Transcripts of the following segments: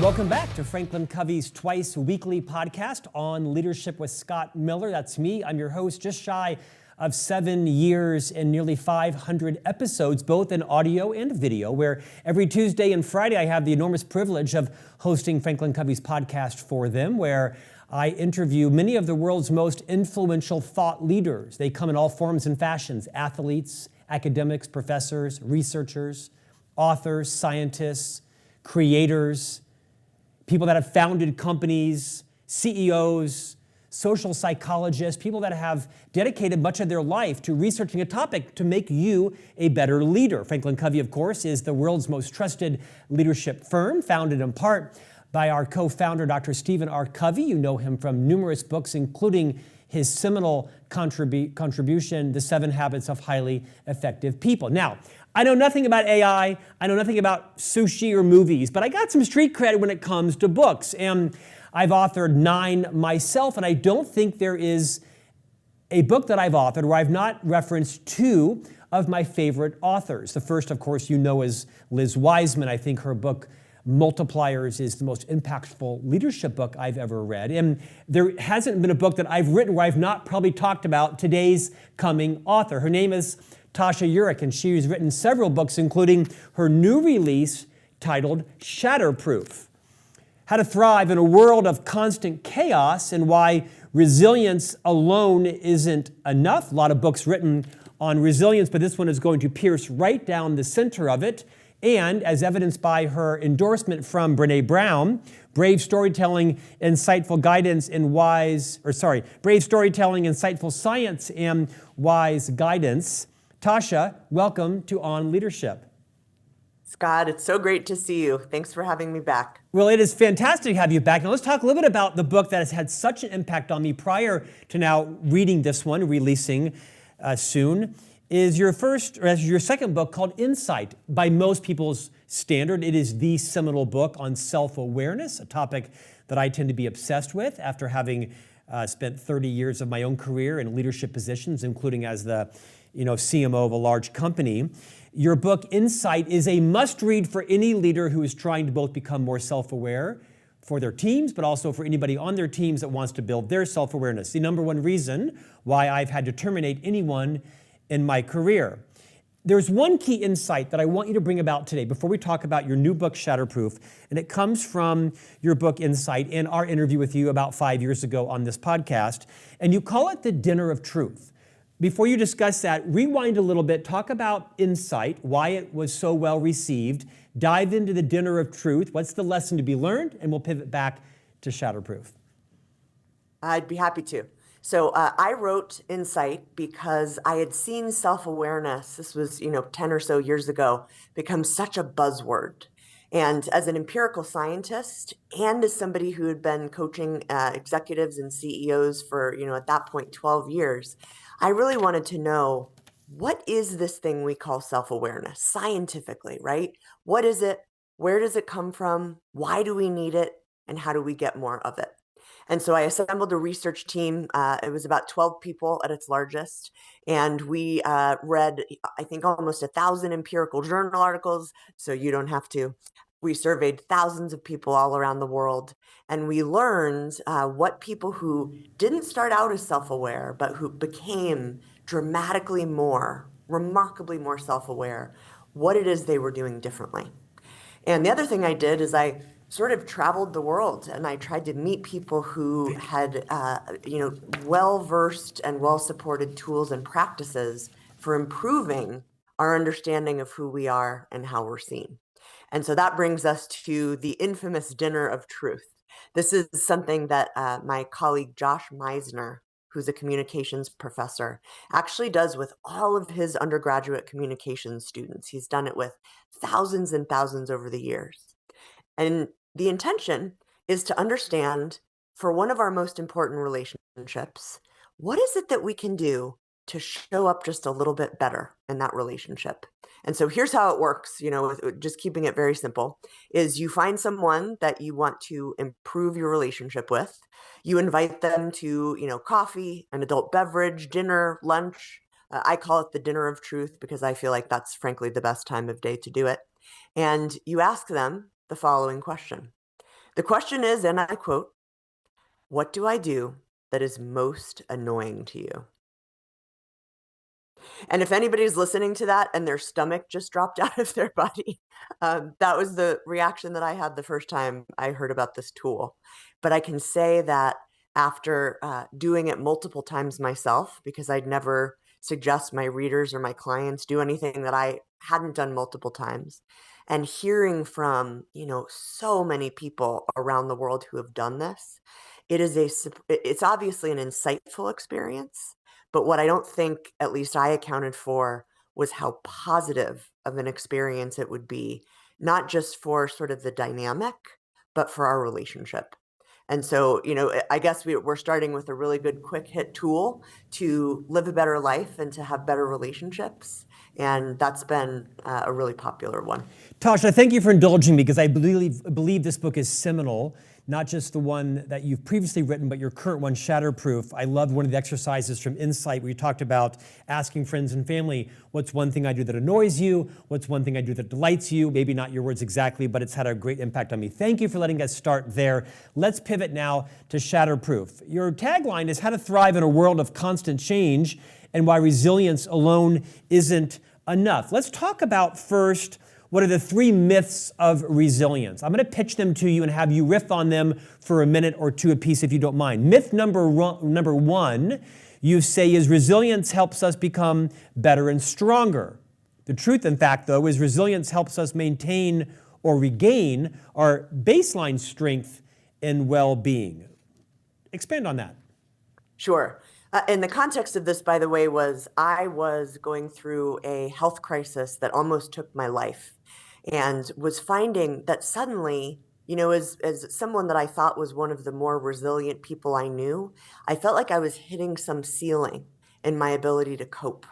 Welcome back to Franklin Covey's twice weekly podcast on leadership with Scott Miller. That's me. I'm your host, just shy of 7 years and nearly 500 episodes, both in audio and video, where every Tuesday and Friday I have the enormous privilege of hosting Franklin Covey's podcast for them, where I interview many of the world's most influential thought leaders. They come in all forms and fashions: athletes, academics, professors, researchers, authors, scientists, creators, people that have founded companies, CEOs, social psychologists, people that have dedicated much of their life to researching a topic to make you a better leader. Franklin Covey, of course, is the world's most trusted leadership firm, founded in part by our co-founder, Dr. Stephen R. Covey. You know him from numerous books, including his seminal contribution, The 7 Habits of Highly Effective People. Now, I know nothing about AI, I know nothing about sushi or movies, but I got some street cred when it comes to books. And I've authored 9 myself, and I don't think there is a book that I've authored where I've not referenced 2 of my favorite authors. The first, of course, you know, is Liz Wiseman. I think her book, Multipliers, is the most impactful leadership book I've ever read. And there hasn't been a book that I've written where I've not probably talked about today's coming author. Her name is Tasha Eurich, and she's written several books, including her new release titled Shatterproof: How to Thrive in a World of Constant Chaos and Why Resilience Alone Isn't Enough. A lot of books written on resilience, but this one is going to pierce right down the center of it. And as evidenced by her endorsement from Brene Brown, brave storytelling, insightful insightful science, and wise guidance. Tasha, welcome to On Leadership. Scott, it's so great to see you. Thanks for having me back. Well, it is fantastic to have you back. Now let's talk a little bit about the book that has had such an impact on me prior to now reading this one, releasing soon. Is your second book called Insight. By most people's standard, it is the seminal book on self-awareness, a topic that I tend to be obsessed with after having spent 30 years of my own career in leadership positions, including as the CMO of a large company. Your book, Insight, is a must-read for any leader who is trying to both become more self-aware for their teams, but also for anybody on their teams that wants to build their self-awareness. The number one reason why I've had to terminate anyone in my career. There's one key insight that I want you to bring about today before we talk about your new book, Shatterproof, and it comes from your book, Insight, and our interview with you about 5 years ago on this podcast, and you call it the dinner of truth. Before you discuss that, rewind a little bit, talk about Insight, why it was so well received, dive into the dinner of truth, what's the lesson to be learned, and we'll pivot back to Shatterproof. I'd be happy to. So I wrote Insight because I had seen self-awareness, this was 10 or so years ago, become such a buzzword. And as an empirical scientist and as somebody who had been coaching executives and CEOs for, at that point, 12 years, I really wanted to know, what is this thing we call self-awareness scientifically, right? What is it? Where does it come from? Why do we need it? And how do we get more of it? And so I assembled a research team. It was about 12 people at its largest. And we read, I think, almost 1,000 empirical journal articles, so you don't have to. We surveyed thousands of people all around the world. And we learned what people who didn't start out as self-aware, but who became dramatically more, remarkably more self-aware, what it is they were doing differently. And the other thing I did is I sort of traveled the world and I tried to meet people who had, well-versed and well-supported tools and practices for improving our understanding of who we are and how we're seen. And so that brings us to the infamous dinner of truth. This is something that my colleague Josh Meisner, who's a communications professor, actually does with all of his undergraduate communications students. He's done it with thousands and thousands over the years. And the intention is to understand, for one of our most important relationships, what is it that we can do to show up just a little bit better in that relationship? And so here's how it works, just keeping it very simple, is you find someone that you want to improve your relationship with. You invite them to, coffee, an adult beverage, dinner, lunch. I call it the dinner of truth because I feel like that's frankly the best time of day to do it. And you ask them the following question: The question is, and I quote, "What do I do that is most annoying to you?" And if anybody's listening to that and their stomach just dropped out of their body, that was the reaction that I had the first time I heard about this tool. But I can say that after doing it multiple times myself, because I'd never suggest my readers or my clients do anything that I hadn't done multiple times, and hearing from, so many people around the world who have done this, it's obviously an insightful experience. But what I don't think, at least I accounted for, was how positive of an experience it would be, not just for sort of the dynamic, but for our relationship. And so, I guess we're starting with a really good quick hit tool to live a better life and to have better relationships. And that's been a really popular one. Tasha, thank you for indulging me, because I believe this book is seminal, not just the one that you've previously written, but your current one, Shatterproof. I loved one of the exercises from Insight where you talked about asking friends and family, what's one thing I do that annoys you? What's one thing I do that delights you? Maybe not your words exactly, but it's had a great impact on me. Thank you for letting us start there. Let's pivot now to Shatterproof. Your tagline is how to thrive in a world of constant change and why resilience alone isn't enough. Let's talk about first, what are the 3 myths of resilience? I'm going to pitch them to you and have you riff on them for a minute or two apiece if you don't mind. Myth number one, you say, is resilience helps us become better and stronger. The truth, in fact, though, is resilience helps us maintain or regain our baseline strength and well-being. Expand on that. Sure. And the context of this, by the way, was I was going through a health crisis that almost took my life, and was finding that suddenly, as someone that I thought was one of the more resilient people I knew, I felt like I was hitting some ceiling in my ability to cope.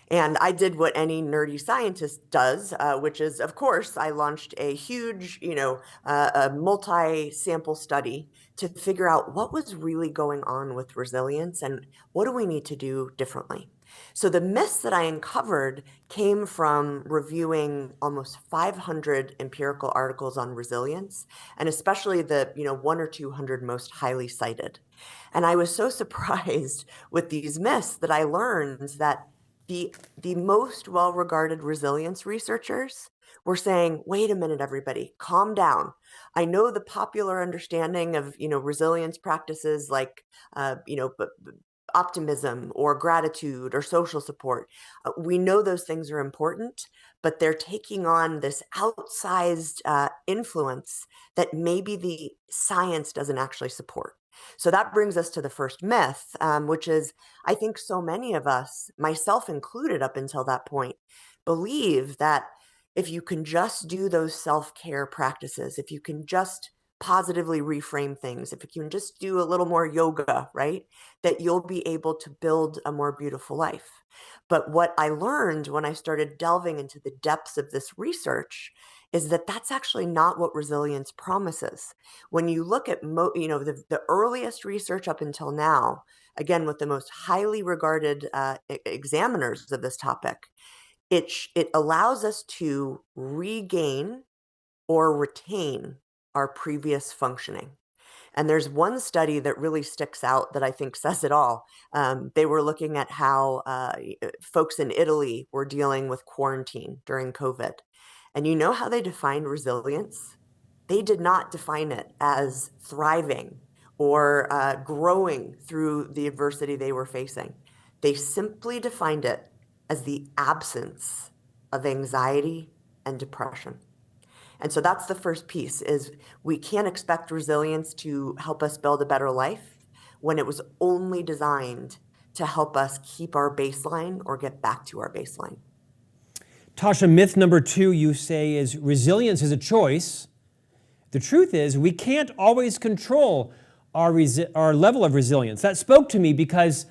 And I did what any nerdy scientist does, which is, of course, I launched a huge, a multi-sample study to figure out what was really going on with resilience and what do we need to do differently. So the myths that I uncovered came from reviewing almost 500 empirical articles on resilience, and especially the 1 or 200 most highly cited. And I was so surprised with these myths that I learned that the most well-regarded resilience researchers were saying, wait a minute, everybody, calm down. I know the popular understanding of, resilience practices like, optimism or gratitude or social support. We know those things are important, but they're taking on this outsized influence that maybe the science doesn't actually support. So that brings us to the first myth, which is, I think so many of us, myself included up until that point, believe that if you can just do those self-care practices, if you can just positively reframe things, if you can just do a little more yoga, right, that you'll be able to build a more beautiful life. But what I learned when I started delving into the depths of this research is that that's actually not what resilience promises. When you look at the earliest research up until now, again with the most highly regarded examiners of this topic, it allows us to regain or retain our previous functioning. And there's one study that really sticks out that I think says it all. They were looking at how folks in Italy were dealing with quarantine during COVID. And you know how they defined resilience? They did not define it as thriving or growing through the adversity they were facing. They simply defined it as the absence of anxiety and depression. And so that's the first piece, is we can't expect resilience to help us build a better life when it was only designed to help us keep our baseline or get back to our baseline. Tasha, myth number 2 you say is resilience is a choice. The truth is we can't always control our level of resilience. That spoke to me because,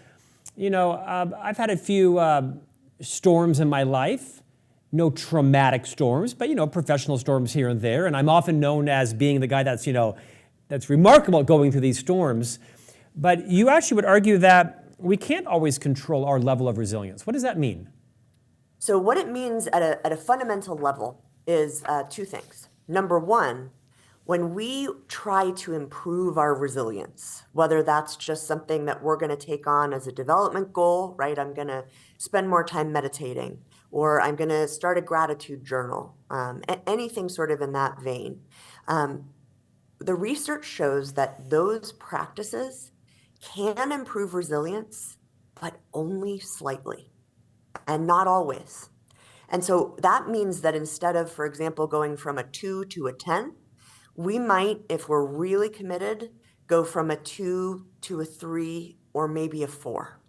I've had a few storms in my life. No traumatic storms, but, professional storms here and there. And I'm often known as being the guy that's, that's remarkable at going through these storms. But you actually would argue that we can't always control our level of resilience. What does that mean? So what it means at a fundamental level is 2 things. Number one, When we try to improve our resilience, whether that's just something that we're going to take on as a development goal, right? I'm going to spend more time meditating, or I'm going to start a gratitude journal, anything sort of in that vein. The research shows that those practices can improve resilience, but only slightly, and not always. And so that means that instead of, for example, going from a 2 to a 10, we might, if we're really committed, go from a 2 to a 3 or maybe a 4.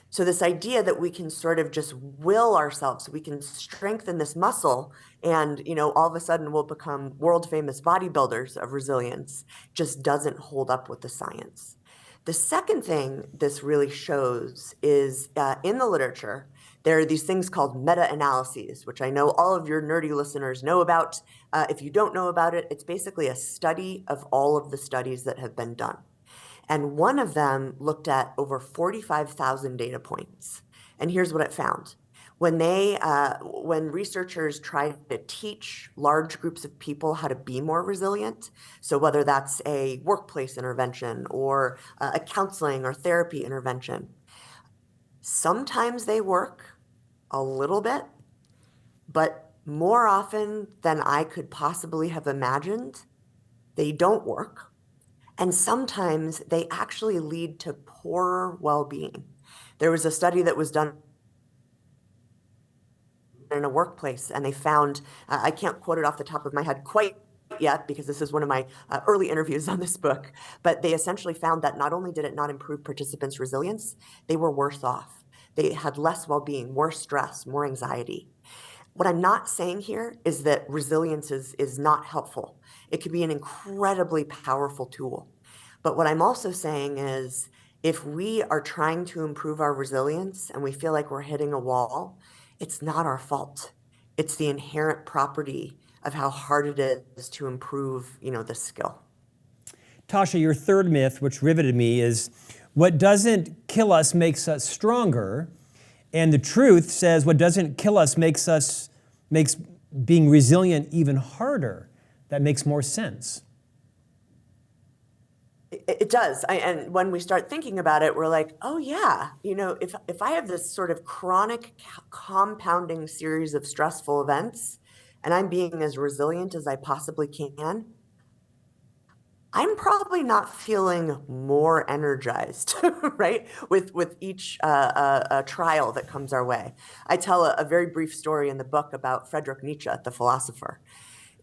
So this idea that we can sort of just will ourselves, we can strengthen this muscle and, all of a sudden we'll become world famous bodybuilders of resilience, just doesn't hold up with the science. The second thing this really shows is in the literature, there are these things called meta-analyses, which I know all of your nerdy listeners know about. If you don't know about it, it's basically a study of all of the studies that have been done. And one of them looked at over 45,000 data points. And here's what it found. When researchers tried to teach large groups of people how to be more resilient, so whether that's a workplace intervention or a counseling or therapy intervention, sometimes they work a little bit, but more often than I could possibly have imagined, they don't work. And sometimes they actually lead to poorer well-being. There was a study that was done in a workplace, and they found, I can't quote it off the top of my head quite yet because this is one of my early interviews on this book, but they essentially found that not only did it not improve participants' resilience, they were worse off. They had less well-being, more stress, more anxiety. What I'm not saying here is that resilience is not helpful. It can be an incredibly powerful tool. But what I'm also saying is if we are trying to improve our resilience and we feel like we're hitting a wall, it's not our fault. It's the inherent property of how hard it is to improve, the skill. Tasha, your third myth, which riveted me, is what doesn't kill us makes us stronger. And the truth says what doesn't kill us makes being resilient even harder. That makes more sense. It does. And when we start thinking about it, we're like, oh yeah, if I have this sort of chronic compounding series of stressful events and I'm being as resilient as I possibly can, I'm probably not feeling more energized, right? With each trial that comes our way. I tell a very brief story in the book about Friedrich Nietzsche, the philosopher.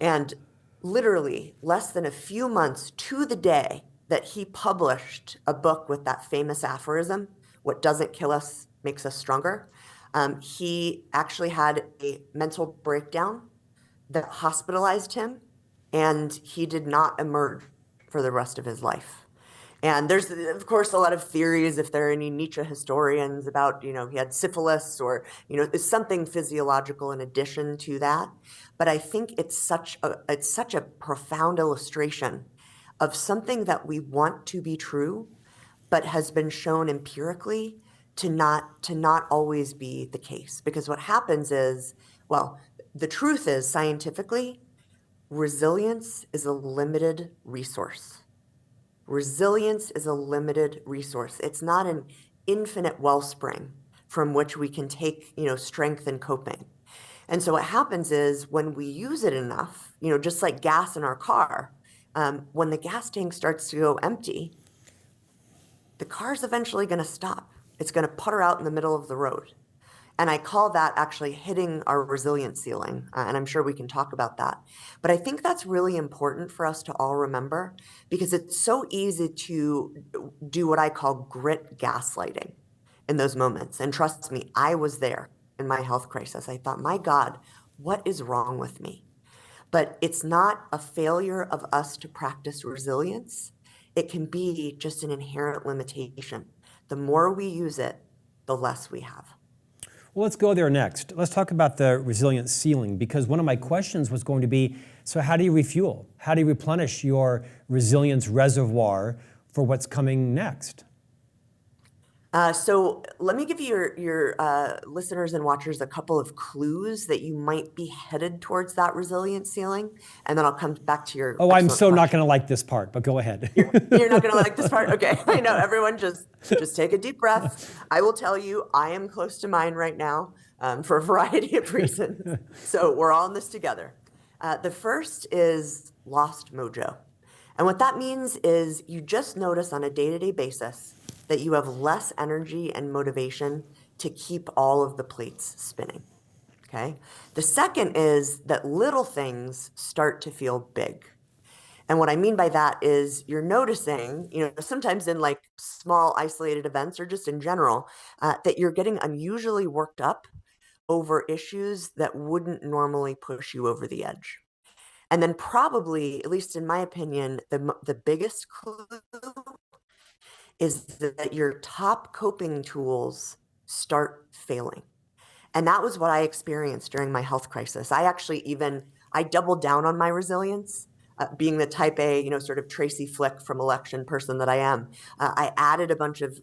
And literally less than a few months to the day that he published a book with that famous aphorism, what doesn't kill us makes us stronger, he actually had a mental breakdown that hospitalized him, and he did not emerge for the rest of his life. And there's, of course, a lot of theories, if there are any Nietzsche historians, about, he had syphilis or, there's something physiological in addition to that. But I think it's such a profound illustration of something that we want to be true, but has been shown empirically to not always be the case. Because what happens is, well, the truth is scientifically, resilience is a limited resource. Resilience is a limited resource. It's not an infinite wellspring from which we can take, strength and coping. And so what happens is when we use it enough, just like gas in our car, when the gas tank starts to go empty, the car's eventually going to stop. It's going to putter out in the middle of the road. And I call that actually hitting our resilience ceiling. And I'm sure we can talk about that. But I think that's really important for us to all remember because it's so easy to do what I call grit gaslighting in those moments. And trust me, I was there in my health crisis. I thought, my God, what is wrong with me? But it's not a failure of us to practice resilience. It can be just an inherent limitation. The more we use it, the less we have. Well, let's go there next. Let's talk about the resilience ceiling, because one of my questions was going to be, so how do you refuel? How do you replenish your resilience reservoir for what's coming next? So let me give you your listeners and watchers a couple of clues that you might be headed towards that resilient ceiling, and then I'll come back to your Oh, I'm excellent so not question. going to like this part, but go ahead. You're not going to like this part? Okay, I know. Everyone just take a deep breath. I will tell you, I am close to mine right now for a variety of reasons. So we're all in this together. The first is lost mojo. And what that means is you just notice on a day-to-day basis that you have less energy and motivation to keep all of the plates spinning. Okay. The second is that little things start to feel big. And what I mean by that is you're noticing, sometimes in like small isolated events or just in general, that you're getting unusually worked up over issues that wouldn't normally push you over the edge. And then probably, at least in my opinion, the biggest clue is that your top coping tools start failing. And that was what I experienced during my health crisis. I doubled down on my resilience, being the type A, sort of Tracy Flick from Election person that I am. I added a bunch of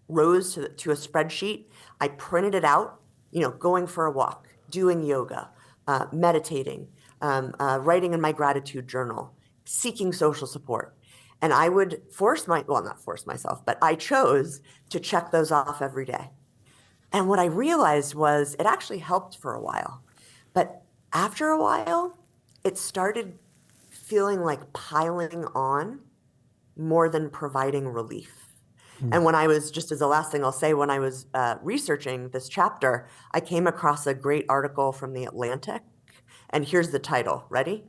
rows to a spreadsheet. I printed it out, going for a walk, doing yoga, meditating, writing in my gratitude journal, seeking social support. And I would not force myself, but I chose to check those off every day. And what I realized was it actually helped for a while. But after a while, it started feeling like piling on more than providing relief. And when I was, just as the last thing I'll say, when I was researching this chapter, I came across a great article from The Atlantic. And here's the title. Ready?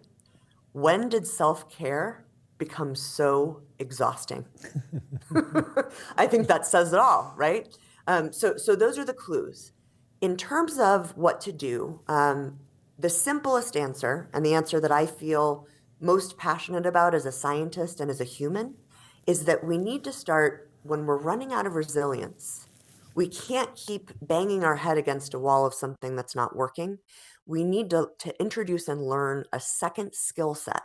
When did self-care become so exhausting? I think that says it all, right? So those are the clues. In terms of what to do, the simplest answer, and the answer that I feel most passionate about as a scientist and as a human, is that we need to start when we're running out of resilience. We can't keep banging our head against a wall of something that's not working. We need to introduce and learn a second skill set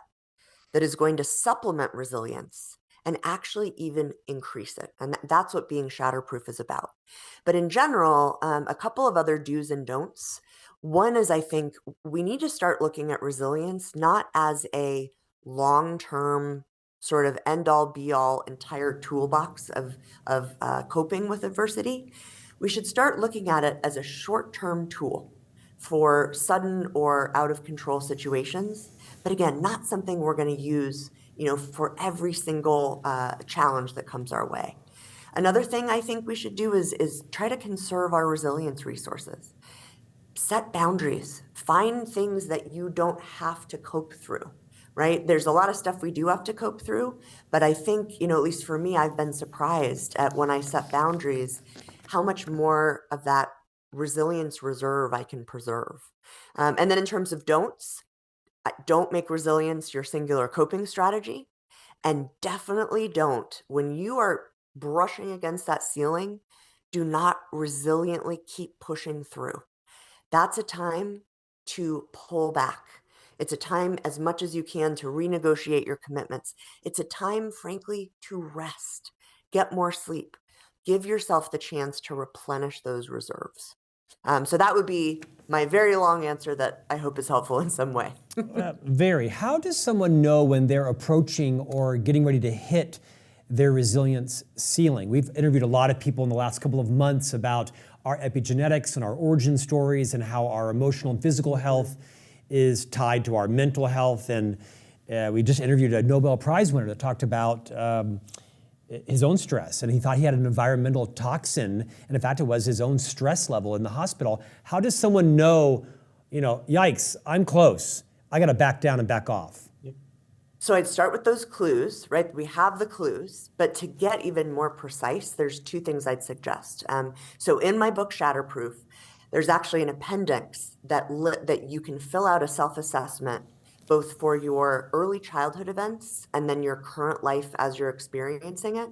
that is going to supplement resilience and actually even increase it. And that's what being shatterproof is about. But in general, a couple of other do's and don'ts. One is I think we need to start looking at resilience not as a long-term sort of end-all be-all entire toolbox of coping with adversity. We should start looking at it as a short-term tool for sudden or out of control situations. But again, not something we're going to use, for every single challenge that comes our way. Another thing I think we should do is try to conserve our resilience resources. Set boundaries. Find things that you don't have to cope through, right? There's a lot of stuff we do have to cope through, but I think, at least for me, I've been surprised at when I set boundaries, how much more of that resilience reserve I can preserve. And then in terms of don'ts, don't make resilience your singular coping strategy. And definitely don't, when you are brushing against that ceiling, do not resiliently keep pushing through. That's a time to pull back. It's a time as much as you can to renegotiate your commitments. It's a time, frankly, to rest, get more sleep, give yourself the chance to replenish those reserves. So that would be my very long answer that I hope is helpful in some way. Very. How does someone know when they're approaching or getting ready to hit their resilience ceiling? We've interviewed a lot of people in the last couple of months about our epigenetics and our origin stories and how our emotional and physical health is tied to our mental health. And we just interviewed a Nobel Prize winner that talked about his own stress, and he thought he had an environmental toxin, and in fact it was his own stress level in the hospital. How does someone know, yikes, I'm close, I gotta back down and back off? So I'd start with those clues, right? We have the clues, but to get even more precise, there's two things I'd suggest. So in my book, Shatterproof, there's actually an appendix that you can fill out a self-assessment both for your early childhood events and then your current life as you're experiencing it,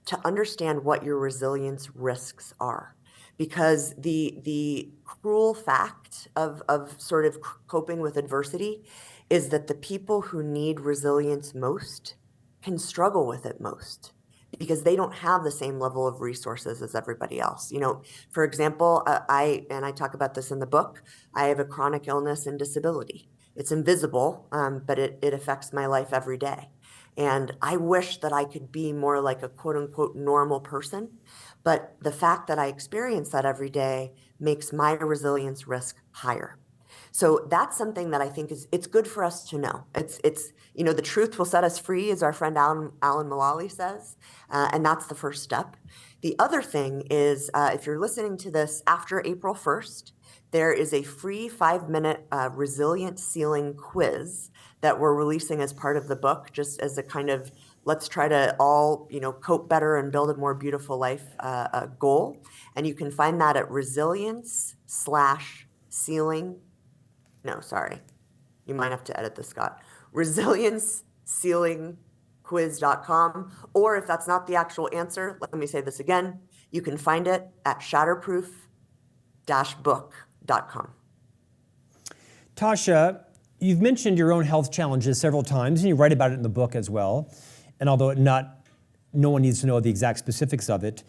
to understand what your resilience risks are. Because the cruel fact of sort of coping with adversity is that the people who need resilience most can struggle with it most, because they don't have the same level of resources as everybody else. For example, I talk about this in the book, I have a chronic illness and disability. It's invisible, but it affects my life every day. And I wish that I could be more like a quote unquote normal person. But the fact that I experience that every day makes my resilience risk higher. So that's something that I think it's good for us to know. It's the truth will set us free, as our friend Alan Mulally says, and that's the first step. The other thing is, if you're listening to this after April 1st, there is a free 5-minute resilient ceiling quiz that we're releasing as part of the book, just as a kind of let's try to all cope better and build a more beautiful life goal. And you can find that at resilience/ceiling. No, sorry. You might have to edit this, Scott. ResilienceCeilingQuiz.com. Or if that's not the actual answer, let me say this again. You can find it at Shatterproof-book.com. Tasha, you've mentioned your own health challenges several times, and you write about it in the book as well. And although no one needs to know the exact specifics of it,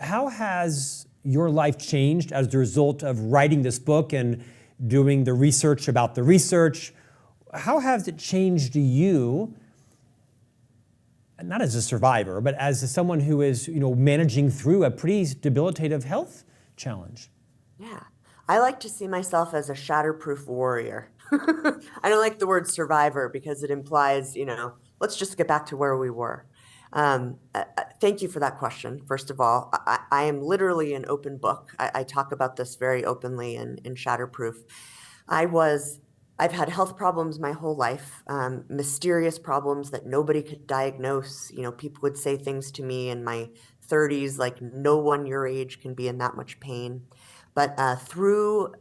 how has your life changed as a result of writing this book and doing the research about the research? How has it changed you, not as a survivor, but as someone who is managing through a pretty debilitative health challenge? Yeah, I like to see myself as a shatterproof warrior. I don't like the word survivor because it implies, let's just get back to where we were. Thank you for that question. First of all, I am literally an open book. I talk about this very openly in Shatterproof. I've had health problems my whole life, mysterious problems that nobody could diagnose. People would say things to me in my 30s, like no one your age can be in that much pain. But through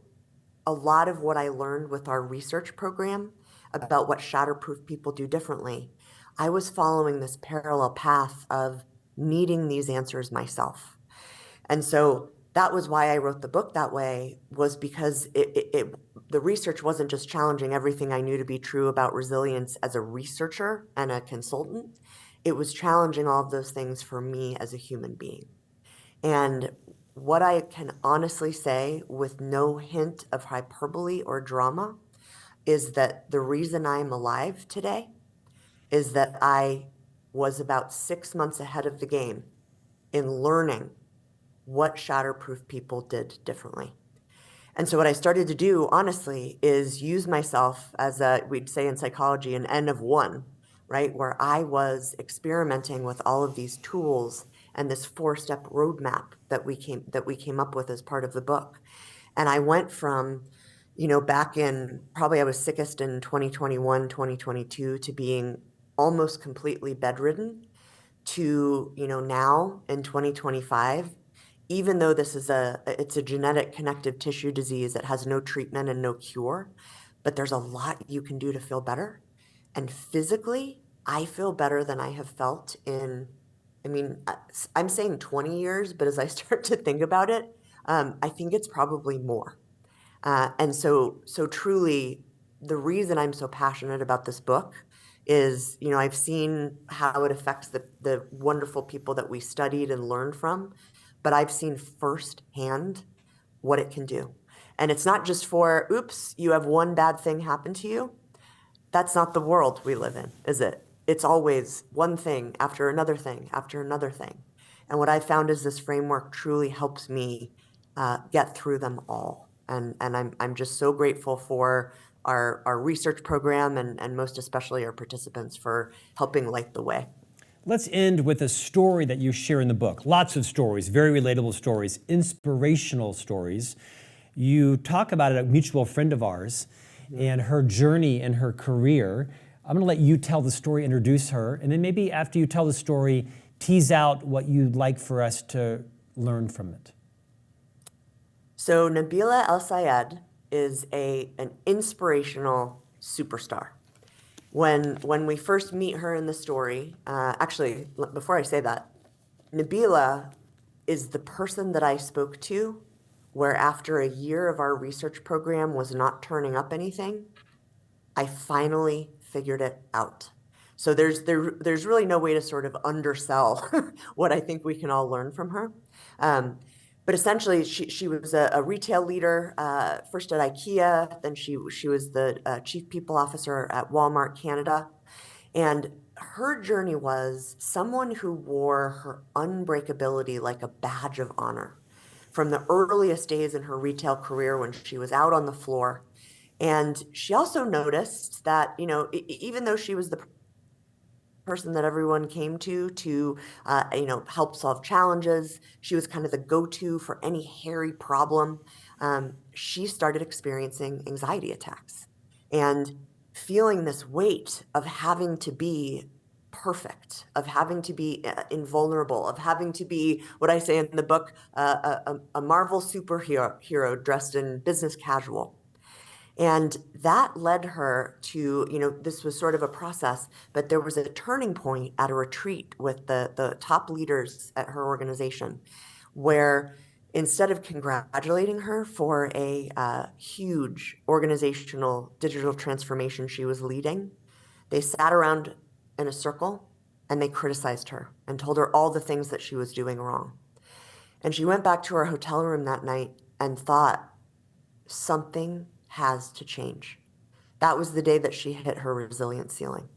a lot of what I learned with our research program about what shatterproof people do differently, I was following this parallel path of needing these answers myself. And so that was why I wrote the book that way, was because the research wasn't just challenging everything I knew to be true about resilience as a researcher and a consultant. It was challenging all of those things for me as a human being. And what I can honestly say with no hint of hyperbole or drama is that the reason I'm alive today is that I was about 6 months ahead of the game in learning what shatterproof people did differently. And so what I started to do, honestly, is use myself as we'd say in psychology, an N of one, right? Where I was experimenting with all of these tools and this 4-step roadmap that we came up with as part of the book. And I went from, back in, probably I was sickest in 2021, 2022, to being almost completely bedridden, to, now in 2025, even though it's a genetic connective tissue disease that has no treatment and no cure, but there's a lot you can do to feel better. And physically, I feel better than I have felt in, I'm saying 20 years, but as I start to think about it, I think it's probably more. And so truly, the reason I'm so passionate about this book is, I've seen how it affects the wonderful people that we studied and learned from, but I've seen firsthand what it can do. And it's not just for, oops, you have one bad thing happen to you. That's not the world we live in, is it? It's always one thing after another thing after another thing. And what I found is this framework truly helps me get through them all. And I'm just so grateful for our research program and most especially our participants for helping light the way. Let's end with a story that you share in the book. Lots of stories, very relatable stories, inspirational stories. You talk about a mutual friend of ours and her journey and her career. I'm going to let you tell the story, introduce her, and then maybe after you tell the story, tease out what you'd like for us to learn from it. So Nabila El-Sayed is an inspirational superstar. When we first meet her in the story, actually, before I say that, Nabila is the person that I spoke to where after a year of our research program was not turning up anything, I finally figured it out. So there's really no way to sort of undersell what I think we can all learn from her. But essentially, she was a retail leader, first at IKEA, then she was the chief people officer at Walmart Canada. And her journey was someone who wore her unbreakability like a badge of honor from the earliest days in her retail career when she was out on the floor. And she also noticed that, even though she was the person that everyone came to help solve challenges, she was kind of the go-to for any hairy problem. She started experiencing anxiety attacks and feeling this weight of having to be perfect, of having to be invulnerable, of having to be what I say in the book, a Marvel superhero dressed in business casual. And that led her to, this was sort of a process, but there was a turning point at a retreat with the top leaders at her organization where instead of congratulating her for a huge organizational digital transformation she was leading, they sat around in a circle and they criticized her and told her all the things that she was doing wrong. And she went back to her hotel room that night and thought, something has to change. That was the day that she hit her resilience ceiling.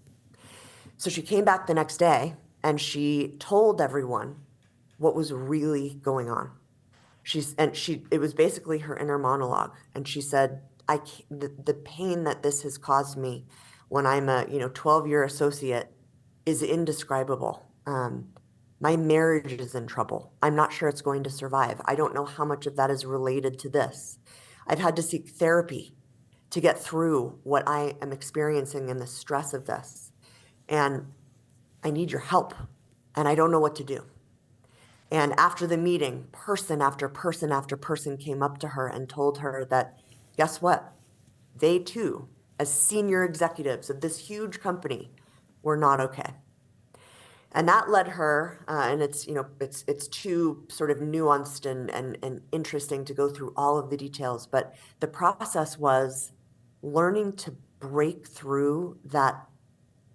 So she came back the next day and she told everyone what was really going on. It was basically her inner monologue. And she said, the pain that this has caused me when I'm a 12-year associate is indescribable. My marriage is in trouble. I'm not sure it's going to survive. I don't know how much of that is related to this. I've had to seek therapy to get through what I am experiencing and the stress of this. And I need your help. And I don't know what to do. And after the meeting, person after person after person came up to her and told her that, guess what? They too, as senior executives of this huge company, were not okay. And that led her, and it's too sort of nuanced and interesting to go through all of the details, but the process was learning to break through that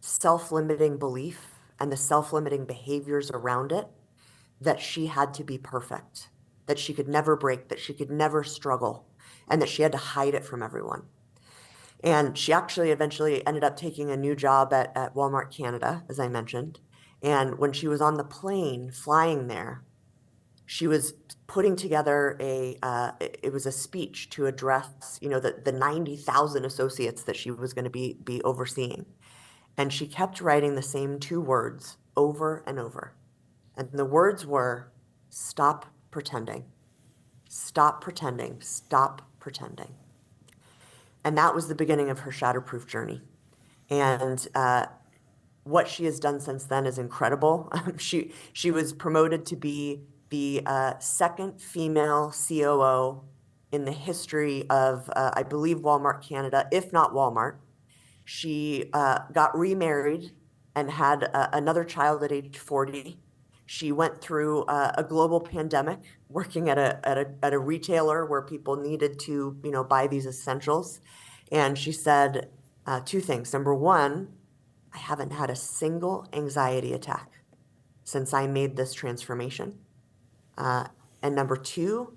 self-limiting belief and the self-limiting behaviors around it, that she had to be perfect, that she could never break, that she could never struggle, and that she had to hide it from everyone. And she actually eventually ended up taking a new job at Walmart Canada, as I mentioned. And when she was on the plane flying there, she was putting together it was a speech to address, the 90,000 associates that she was going to be overseeing. And she kept writing the same two words over and over. And the words were, stop pretending, stop pretending, stop pretending. And that was the beginning of her Shatterproof journey. And what she has done since then is incredible. She was promoted to be the second female COO in the history of, I believe, Walmart Canada, if not Walmart. She got remarried and had another child at age 40. She went through a global pandemic, working at a retailer where people needed to, buy these essentials. And she said two things. Number one, I haven't had a single anxiety attack since I made this transformation. And number two,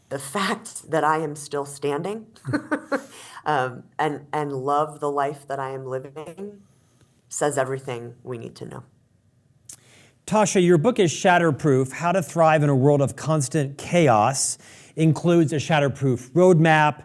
the fact that I am still standing and love the life that I am living says everything we need to know. Tasha, your book is Shatterproof, How to Thrive in a World of Constant Chaos, includes a Shatterproof roadmap,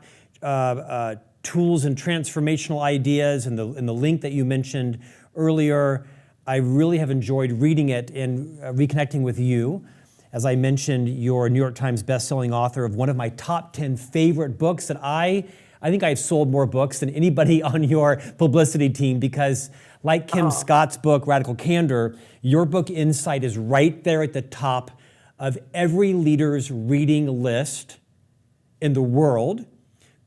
tools and transformational ideas, and the link that you mentioned earlier. I really have enjoyed reading it and reconnecting with you. As I mentioned, you're a New York Times bestselling author of one of my top 10 favorite books that I think I've sold more books than anybody on your publicity team because, like Kim Scott's book, Radical Candor, your book, Insight, is right there at the top of every leader's reading list in the world.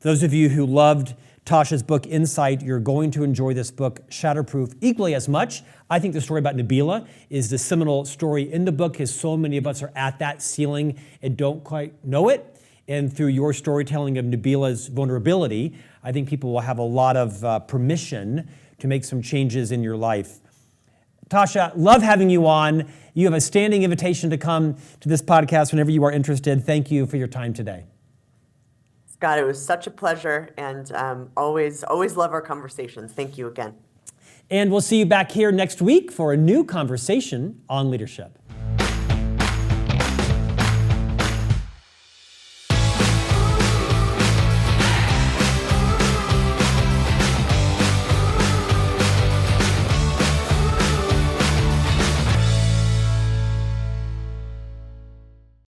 Those of you who loved Tasha's book, Insight, you're going to enjoy this book, Shatterproof, equally as much. I think the story about Nabila is the seminal story in the book, because so many of us are at that ceiling and don't quite know it. And through your storytelling of Nabila's vulnerability, I think people will have a lot of permission to make some changes in your life. Tasha, love having you on. You have a standing invitation to come to this podcast whenever you are interested. Thank you for your time today. Scott, it was such a pleasure, and always love our conversations. Thank you again. And we'll see you back here next week for a new conversation on leadership.